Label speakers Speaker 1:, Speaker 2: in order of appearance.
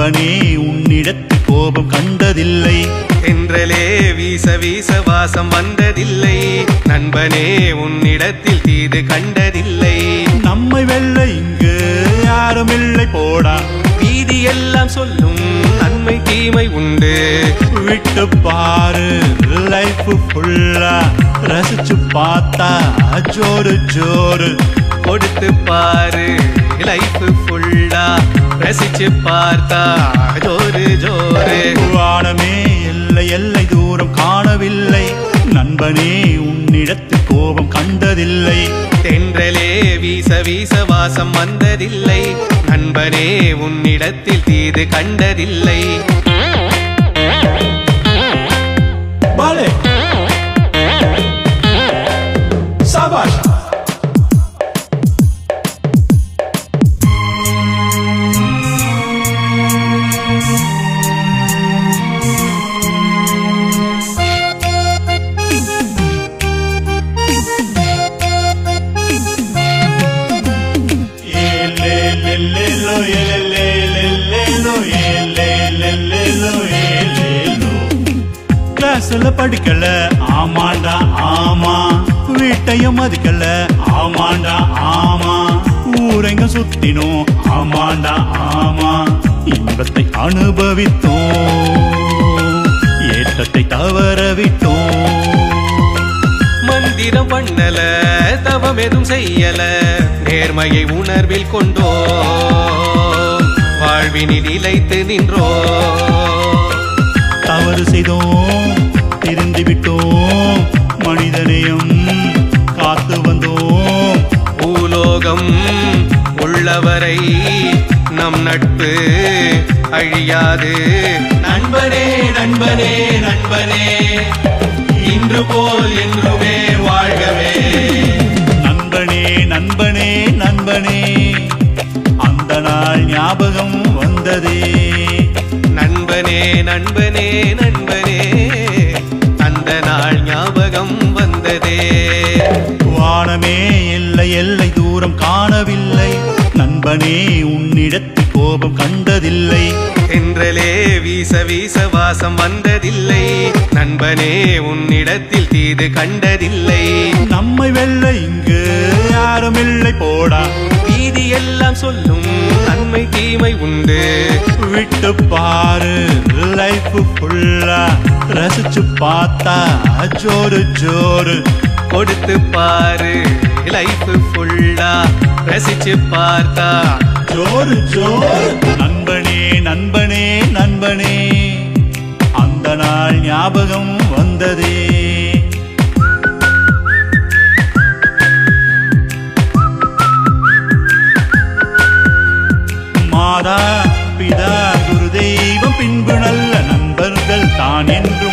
Speaker 1: நண்பனே உன்னிடத்தில் கோபம் கண்டதில்லை.
Speaker 2: தென்றலே வீச வீச வாசம் வந்ததில்லை. நண்பனே உன்னிடத்தில் தீது கண்டதில்லை.
Speaker 1: நம்மை வெல்ல இங்கு யாரும் இல்லை போடா.
Speaker 2: வீதி எல்லாம் சொல்லும் நன்மை தீமை உண்டு.
Speaker 1: விட்டு பாரு லைஃப் ஃபுல்லா ரசிச்சு பார்த்தா ஜோரு ஜோரு.
Speaker 2: கொடுத்து பாரு லைஃப் ஃபுல்லா ரசிச்சு பார்த்தா ஜோரு ஜோரு.
Speaker 1: வானமே எல்லை எல்லை தூரம் காணவில்லை. நண்பனே உன்னிடத்தில் கோபம் கண்டதில்லை.
Speaker 2: தென்றலே வீச வீச வாசம் வந்ததில்லை. நண்பனே உன்னிடத்தில் தீது கண்டதில்லை.
Speaker 1: Vale. Sabash. கிளாஸ்ல படிக்கல ஆமாண்டா ஆமா. வீட்டையும் மதிக்கல ஆமாண்டா ஆமா. ஊரெங்க சுத்தினோம் ஆமாண்டா ஆமா. இன்பத்தை அனுபவித்தோம், ஏற்றத்தை தவற விட்டோம்.
Speaker 2: மந்திரம் பண்ணல தவம் எதுவும் செய்யல. நேர்மையை உணர்வில் கொண்டோ வாழ்வினில் நிலைத்து நின்றோ.
Speaker 1: தவறு செய்தோம் திரிந்து விட்டோம். மனிதனையும் காத்து வந்தோம்.
Speaker 2: பூலோகம் உள்ளவரை நம் நட்பு அழியாது. நண்பனே நண்பனே நண்பனே இன்று போல் என்றுமே வாழ்கவே.
Speaker 1: நண்பனே நண்பனே நண்பனே அந்த நாள் ஞாபகம் வந்ததே.
Speaker 2: நண்பனே நண்பனே நண்பனே அந்த நாள் ஞாபகம் வந்ததே.
Speaker 1: வானமே எல்லை எல்லை தூரம் காணவில்லை. நண்பனே உன்னிடத்தில் கோபம் கண்டதில்லை.
Speaker 2: தென்றலே வீச வீச வாசம் வந்ததில்லை. நண்பனே உன்னிடத்தில் தீது கண்டதில்லை.
Speaker 1: நம்மை வெல்ல இங்கு யாரும் இல்லை போடா.
Speaker 2: வீதி எல்லாம் சொல்லும் நன்மை தீமை உண்டு.
Speaker 1: விட்டு பாரு லைஃப் ஃபுல்லா ரசிச்சு பார்த்தா ஜோரு ஜோரு.
Speaker 2: கொடுத்து பாரு லைஃப் ஃபுல்லா ரசிச்சு பார்த்தா
Speaker 1: ஜோரு ஜோரு. நண்பனே நண்பனே நண்பனே அந்த நாள் ஞாபகம் வந்ததே. மாதா பிதா குரு தெய்வம் பின்பு நல்ல நண்பர்கள் தான் என்றும்